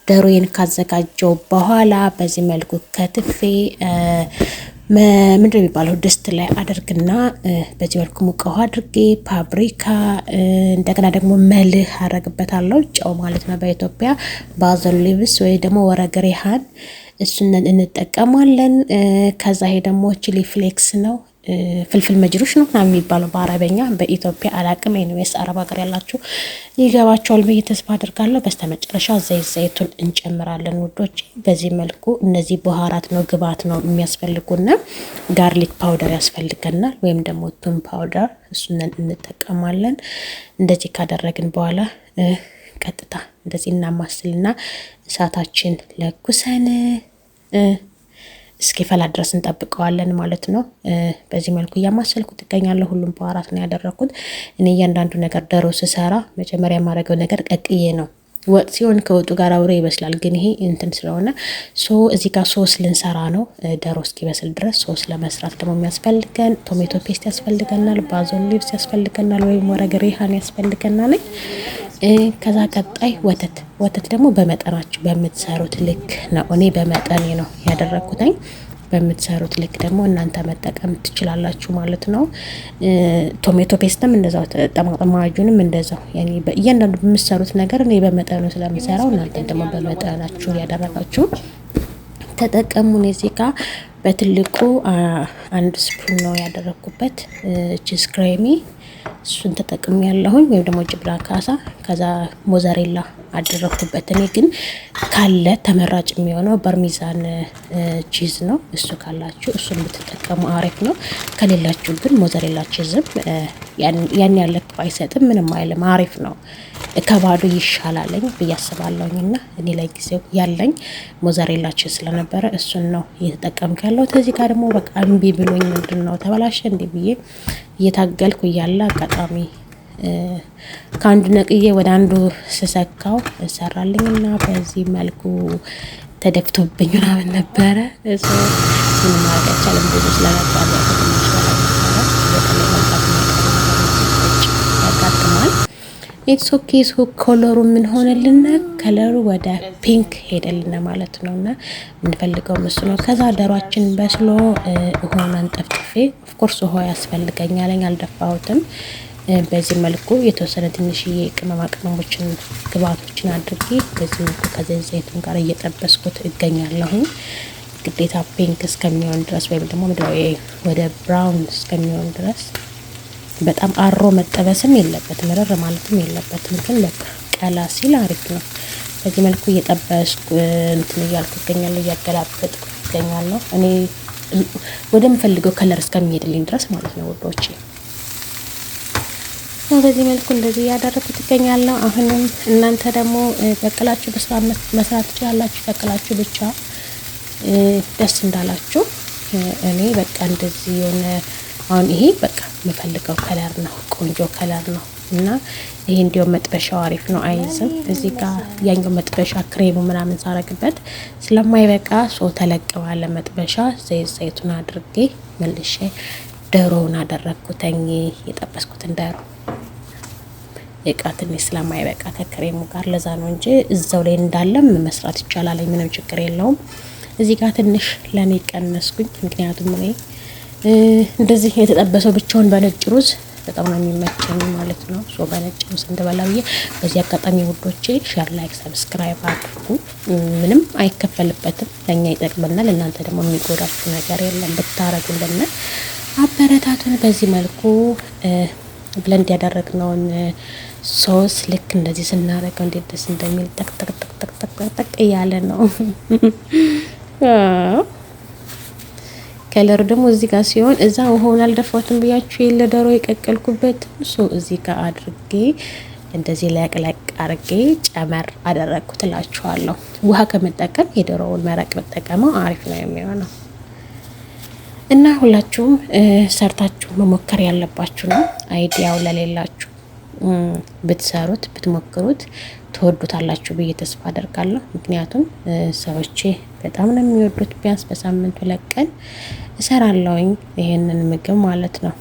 ዶሮዬን ካዘጋጀው በኋላ በዚህ መልኩ ከትፌ ምንድነው የሚባለው ድስት ላይ አድርግና በዚህ መልኩ ሙቅ ውሃ አድርጌ ፓፕሪካ እንደገና ደግሞ መልህ አረግበታለሁ ጨው ማለት ነው በኢትዮጵያ ባዘል ሊቭስ ወይ ደግሞ ወረግሬሃን እሱን እንጠቀማለን። ከዛ ይሄ ደግሞ ቺሊ ፍሌክስ ነው ፍልፍል መጅሩሽ ነው ምናምን የሚባለው በአረበኛ በኢትዮጵያ አላቅም። ኤኒዌይስ አረብ ሀገር ያላችሁ ይገባቸዋል ብዬ ተስፋ አድርጋለሁ። በስተመጨረሻ ዘይቱን እንጨምራለን ውዶች። በዚህ መልኩ እነዚህ በኋራት ነው ግብአት ነው የሚያስፈልጉና ጋርሊክ ፓውደር ያስፈልገናል ወይም ደግሞ ቱም ፓውደር እሱን እንጠቀማለን። እንደዚህ ካደረግን በኋላ ቀጥታ እንደዚህ እናማስልና እሳታችን ለኩሰን እስኪፈላ ድረስ እንጠብቀዋለን ማለት ነው። በዚህ መልኩ እያማሰልኩት እገኛለሁ። ሁሉም በኋራት ነው ያደረኩት። እኔ እያንዳንዱ ነገር ዶሮ ስሰራ መጀመሪያ የማደርገው ነገር ቀቅዬ ነው። ወጥ ሲሆን ከወጡ ጋር አብሮ ይበስላል። ግን ይሄ እንትን ስለሆነ እዚህ ጋር ሶስ ልንሰራ ነው። ዶሮ እስኪበስል ድረስ ሶስ ለመስራት ደግሞ የሚያስፈልገን ቶሜቶ ፔስት ያስፈልገናል፣ ባዞል ሊቭስ ያስፈልገናል ወይም ወረግሬሃን ያስፈልገናል። ከዛ ቀጣይ ወተት ደግሞ በመጠናችሁ በምትሰሩት ልክ ነው። እኔ በመጠኔ ነው ያደረኩትኝ። በምትሰሩት ልክ ደግሞ እናንተ መጠቀም ትችላላችሁ ማለት ነው። ቶሜቶ ፔስትም እንደዛው ጠማማጁንም እንደዛው ያኔ በእያንዳንዱ በምትሰሩት ነገር እኔ በመጠኑ ስለምሰራው እናንተ ደግሞ በመጠናችሁ ያደረጋችሁ ተጠቀሙ። እዚህ ጋር በትልቁ 1 ስፑን ነው ያደረኩበት ቺዝ ክሬሚ እሱን ተጠቅሜ ያለሁኝ ወይም ደግሞ ጅብራ ካሳ ከዛ ሞዛሬላ አደረኩበት። እኔ ግን ካለ ተመራጭ የሚሆነው በርሚዛን ቺዝ ነው። እሱ ካላችሁ እሱን ብትጠቀሙ አሪፍ ነው። ከሌላችሁ ግን ሞዛሬላ ቺዝም ያን ያለ አይሰጥም፣ ምንም አይልም፣ አሪፍ ነው። ከባዶ ይሻላለኝ ብዬ አስባለሁኝና እኔ ላይ ጊዜው ያለኝ ሞዛሬላ ቺዝ ስለነበረ እሱን ነው እየተጠቀምኩ ያለው። ከዚህ ጋር ደግሞ በቃ እምቢ ብሎኝ ምንድነው ተበላሸ እንዴ ብዬ እየታገልኩ እያለ አጋጣሚ ከአንዱ ነቅዬ ወደ አንዱ ስሰካው ሰራልኝና በዚህ መልኩ ተደፍቶብኝ ምናምን ነበረ። እሱ ምን ማድረግ አይቻልም ብዙ ስለነበረ ያጋጥማል። ኢትስ ኦኬ። ሶ ኮለሩ ምን ሆነልን? ከለሩ ወደ ፒንክ ሄደልን ማለት ነውና የምንፈልገው እሱ ነው። ከዛ ዶሮአችን በስሎ ውሃውን አንጠፍጥፌ ኦፍኮርስ ውሃ ያስፈልገኛል፣ አልደፋሁትም። በዚህ መልኩ የተወሰነ ትንሽዬ ቅመማ ቅመሞችን ግብአቶችን አድርጌ በዚህ መልኩ ከዘይቱን ጋር እየጠበስኩት እገኛለሁ። ግዴታ ፒንክ እስከሚሆን ድረስ ወይም ደግሞ ወደ ብራውን እስከሚሆን ድረስ በጣም አሮ መጠበስም የለበትም፣ መረር ማለትም የለበትም። ግን በቃ ቀላ ሲል አሪፍ ነው። በዚህ መልኩ እየጠበስኩ እንትን እያልኩ እገኛለሁ፣ እያገላበጥኩ እገኛለሁ። እኔ ወደምፈልገው ከለር እስከሚሄድልኝ ድረስ ማለት ነው ውዶቼ። በዚህ መልኩ እንደዚህ ያደረኩት እገኛለሁ። አሁንም እናንተ ደግሞ በቀላችሁ በስራ መስራት ትችላላችሁ። በቀላችሁ ብቻ ደስ እንዳላችሁ። እኔ በቃ እንደዚህ የሆነ አሁን ይሄ በቃ የምፈልገው ከለር ነው፣ ቆንጆ ከለር ነው እና ይሄ እንዲያው መጥበሻው አሪፍ ነው፣ አይዝም። እዚህ ጋር ያኛው መጥበሻ ክሬሙ ምናምን ሳረግበት ስለማይበቃ ተለቅ ባለ መጥበሻ ዘይቱን አድርጌ መልሼ ዶሮውን አደረኩተኝ። የጠበስኩትን ዶሮ እቃ ትንሽ ስለማይበቃ ከክሬሙ ጋር ለዛ ነው እንጂ እዛው ላይ እንዳለም መስራት ይቻላል፣ ምንም ችግር የለውም። እዚህ ጋር ትንሽ ለኔ ቀነስኩኝ፣ ምክንያቱም እኔ እንደዚህ የተጠበሰው ብቻውን በነጭ ሩዝ በጣም ነው የሚመቸኝ ማለት ነው። በነጭ ሩዝ እንደበላ ብዬ በዚህ አጋጣሚ ውዶቼ ሼር፣ ላይክ፣ ሰብስክራይብ አድርጉ። ምንም አይከፈልበትም፣ ለኛ ይጠቅመናል። እናንተ ደግሞ የሚጎዳችሁ ነገር የለም፣ ብታረጉልን አበረታቱን። በዚህ መልኩ ብለንድ ያደረግነውን ሶስ ልክ እንደዚህ ስናደርገው እንዴት ደስ እንደሚል ጠቅ ጠቅ ጠቅ ጠቅ ጠቅ ጠቅ እያለ ነው። ከለሩ ደግሞ እዚህ ጋር ሲሆን እዛ ውሃውን አልደፋሁትም ብያችሁ የለ ዶሮ የቀቀልኩበት እዚህ ጋር አድርጌ እንደዚህ ለቅለቅ አድርጌ ጨመር አደረግኩት እላችኋለሁ። ውሃ ከመጠቀም የዶሮውን መረቅ መጠቀመው አሪፍ ነው የሚሆነው እና ሁላችሁም ሰርታችሁ መሞከር ያለባችሁ ነው። አይዲያው ለሌላችሁ ብትሰሩት ብትሞክሩት ትወዱታላችሁ ብዬ ተስፋ አደርጋለሁ። ምክንያቱም ሰዎቼ በጣም ነው የሚወዱት። ቢያንስ በሳምንት 2 ቀን እሰራለሁኝ ይሄንን ምግብ ማለት ነው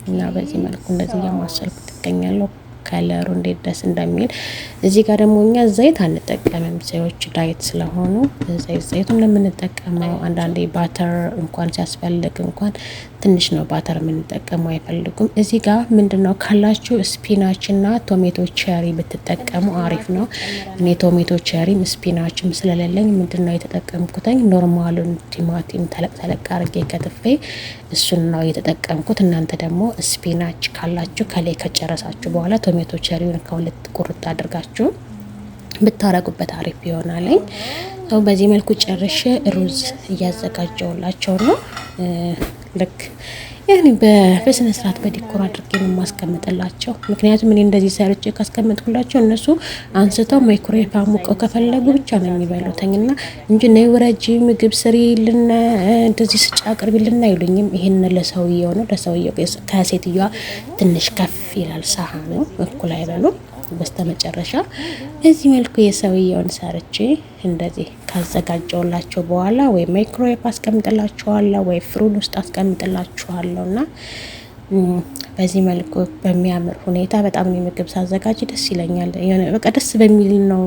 እና በዚህ መልኩ እንደዚህ እያማሰልኩ ትገኛለሁ። ከለሩ እንዴት ደስ እንደሚል። እዚህ ጋር ደግሞ እኛ ዘይት አንጠቀምም፣ ሰዎች ዳይት ስለሆኑ ዘይቱን ለምንጠቀመው። አንዳንዴ ባተር እንኳን ሲያስፈልግ እንኳን ትንሽ ነው ባተር የምንጠቀመው፣ አይፈልጉም። እዚህ ጋር ምንድነው ካላችሁ ስፒናች እና ቶሜቶ ቸሪ ብትጠቀሙ አሪፍ ነው። እኔ ቶሜቶ ቸሪም ስፒናችም ስለሌለኝ ምንድነው የተጠቀምኩትኝ ኖርማሉን ቲማቲም ተለቅ ተለቅ አድርጌ ከትፌ እሱን ነው የተጠቀምኩት። እናንተ ደግሞ ስፒናች ካላችሁ ከላይ ከጨረሳችሁ በኋላ ቶሜቶ ቸሪውን ከሁለት ቁርጥ አድርጋችሁ ብታረጉበት አሪፍ ይሆናልኝ። በዚህ መልኩ ጨርሼ ሩዝ እያዘጋጀውላቸው ነው። ልክ ያኔ በስነ ስርዓት በዲኮር አድርጌ ነው ማስቀምጥላቸው። ምክንያቱም እኔ እንደዚህ ሰርቼ ካስቀምጥኩላቸው እነሱ አንስተው ማይክሮዌቭ አሙቀው ከፈለጉ ብቻ ነው የሚበሉትኝና እንጂ ነይ ወረጂ ምግብ ስሪልን እንደዚህ ስጫ አቅርቢልን አይሉኝም። ይሄን ለሰውየው ነው፣ ለሰውየው ከሴትዮዋ ትንሽ ከፍ ይላል ሳህኑ፣ እኩል አይበሉም። በስተመጨረሻ እዚህ መልኩ የሰውየውን ሰርቼ እንደዚህ ካዘጋጀውላቸው በኋላ ወይ ማይክሮዌቭ አስቀምጥላችኋለሁ ወይ ፍሩን ውስጥ አስቀምጥላችኋለሁ እና በዚህ መልኩ በሚያምር ሁኔታ በጣም ነው ምግብ ሳዘጋጅ ደስ ይለኛል። የሆነ በቃ ደስ በሚል ነው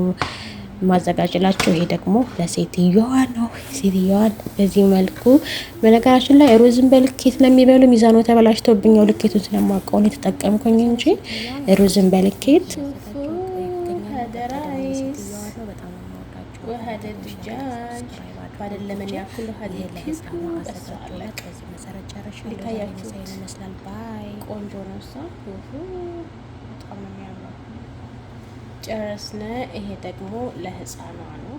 ማዘጋጅላችሁ። ይሄ ደግሞ ለሴትዮዋ ነው። ሴትዮዋን በዚህ መልኩ በነገራችን ላይ ሩዝን በልኬት ለሚበሉ ሚዛኑ ተበላሽቶብኛው ልኬቱን ስለማውቀው ነው የተጠቀምኩኝ እንጂ ሩዝን በልኬት ቆንጆ ነው። ጨረስነ። ይሄ ደግሞ ለህፃኗ ነው።